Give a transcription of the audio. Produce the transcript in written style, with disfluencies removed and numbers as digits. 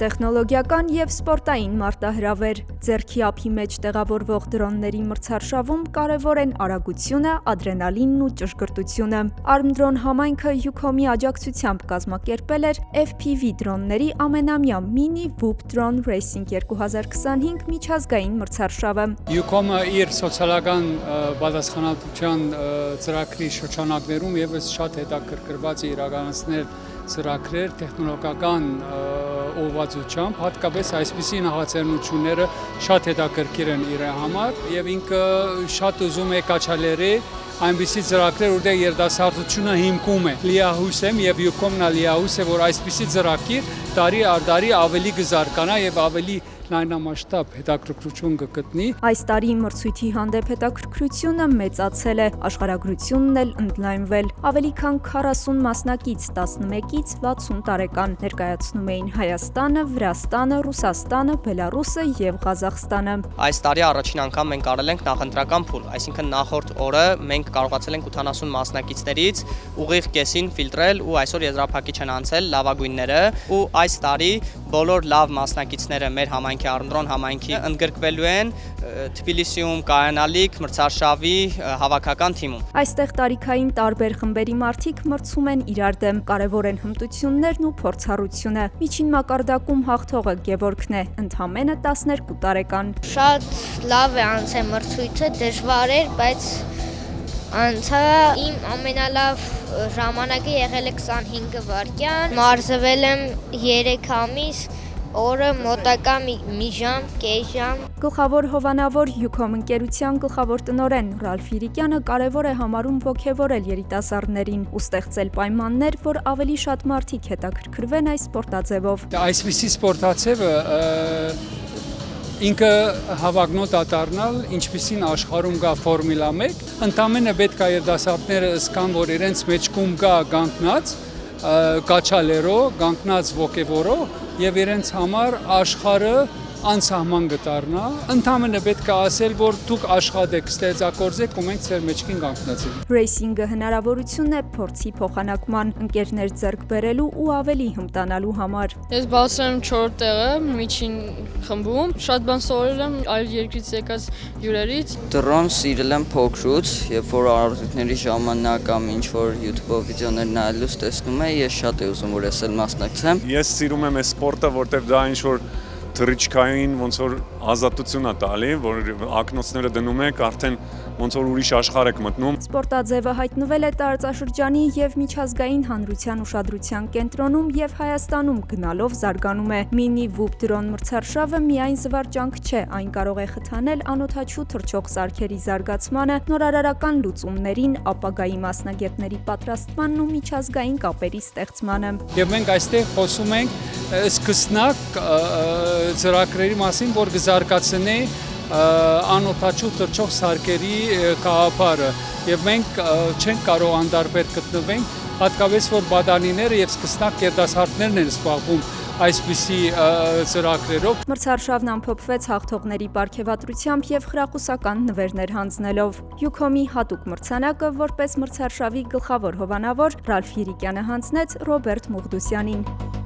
Տեխնոլոգիական և սպորտային մարտահրավեր։ Ձեռքի ափի մեջ տեղավորվող դրոնների մրցարշավում կարևոր են արագությունը, ադրենալինն ու ճշգրտությունը։ Armdrone համայնքը Ucom-ի աջակցությամբ կազմակերպել էր FPV դրոնների ամենամյա Mini Whoop Drone Racing 2025 միջազգային մրցարշավը։ Ucom-ը իր սոցիալական պատասխանատվության ծրագրի շրջանակներում ևս շատ հետաքրքրված է իրականացնել ծրագրեր տեխնոլոգիական ուղղվածությամբ, հատկապես այսպիսի նախաձեռնությունները շատ հետաքրքիր են իր համար եւ ինքը շատ ուզում է կաչալերի այնպիսի ծրագրեր, որտեղ երիտասարդությունը հիմքում է։ Լիահույս եմ եւ Ucom-ն լիահույս է, որ այսպիսի ծրագիր տարի առ տարի ավելի կզարգանա եւ ավելի լայնամասշտաբ հետաքրքրություն կգտնի։ Այս տարի մրցույթի հանդեպ հետաքրքրությունը մեծացել է, աշխարհագրությունն էլ ընդլայնվել։ Ավելի քան 40 մասնակից 11-ից 60 տարեկան ներկայացնում էին Հայաստանը, Վրաստանը, Ռուսաստանը, Բելարուսը եւ Ղազախստանը։ Այս տարի առաջին անգամ մենք արել ենք նախընտրական փուլ, այսինքն նախորդ օրը մենք կարողացել ենք 80 մասնակիցներից ուղիղ կեսին ֆիլտրել ու այսօր եզրափակիչ են անցել լավագույնները ու այս տարի բոլոր լավ մասնակիցները մեր համայնքի Armdrone համայնքի ընդգրկվելու են Թբիլիսիում կայանալիք մրցարշավի հավաքական թիմում։ Այստեղ տարիքային տարբեր խմբերի մարդիկ մրցում են իրար դեմ, կարևոր են հմտություններն ու փորձառությունը։ Միջին մակարդակում հաղթողը Գևորգն է, ընդամենը 12 տարեկան։ Շատ լավ է անցել մրցույթը, դժվար էր, բայց անցա իմ ամենալավ ժամանակը եղել է 25 վայրկյան, մարզվել եմ 3 ամիս, օրը մոտակա մի ժամ, կես ժամ։ Գլխավոր հովանավոր Ucom ընկերության գլխավոր տնօրեն Ռալֆ Իրիկյանը կարևոր է համարում ոգևորել երիտասարդներին ու ստեղծել պայմաններ, որ ավելի շատ մարդիկ հետաքրքրվեն այս սպորտաձևով։ Այսպիսի սպորտաձևը ինքը հավակնոտ դառնալ, ինչպիսին աշխարհում կա Ֆորմուլա 1, ընդամենը պետք է երիտասարդները զգան, որ իրենց մեջքում կա գանգնած կաչալերո, գանգնած ոգևորո եւ իրենց համար աշխարհը անսահման կդառնա։ Ընդամենը պետք է ասել, որ դուք աշխատեք, ստեղծագործեք ու մենք ձեր մեջքին կանգնեցինք։ Ռեյսինգը հնարավորություն է փորձի փոխանակման, ընկերներ ձեռք բերելու ու ավելի հմտանալու համար։ Ես բացել եմ 4 տեղը միջին խմբում, շատ բան սովորել եմ այլ երկրից եկած հյուրերից։ Դրոն սիրել եմ փոքրուց, երբ որ առավոտների ժամանակ կամ ինչ որ YouTube-ով վիդեոներ նայելուց տեսնում եմ, ես շատ եմ ուզում որ ես էլ մասնակցեմ։ Ես սիրում եմ այս սպորտը, որտեղ դա ինչ որ թռիչքային ոնց որ ազատություն է տալի, որ ակնոցները դնում եք, արդեն ոնց որ ուրիշ աշխարհ եք մտնում։ Սպորտաձևը հայտնվել է տարածաշրջանի եւ միջազգային հանրության ուշադրության կենտրոնում եւ Հայաստանում գնալով զարգանում է։ Mini Whoop Drone մրցարշավը միայն զվարճանք չէ, այն կարող է խթանել անօդաչու թռչող սարքերի զարգացմանը, նորարարական լուծումներին, ապագայի մասնագետների պատրաստմանն ու միջազգային կապերի ստեղծմանը։ Եվ մենք այստեղ խոսում ենք սկսնակ ծրագրերի մասին, որ կզարգացնի անօդաչու թռչող սարքերի գաղափարը եւ մենք չենք կարող անդարբեր գտնվենք, հատկապես որ բադանիները եւ սկսնակ երիտասարդներն են զբաղվում այսպիսի ծրագրերով։ Մրցարշավն ամփոփվեց հաղթողների պարգևատրությամբ եւ խրախուսական նվերներ հանձնելով։ Ucom-ի հատուկ մրցանակը որպես մրցարշավի գլխավոր հովանավոր Ռալֆ Իրիկյանը հանձնեց Ռոբերտ Մուղդուսյանին։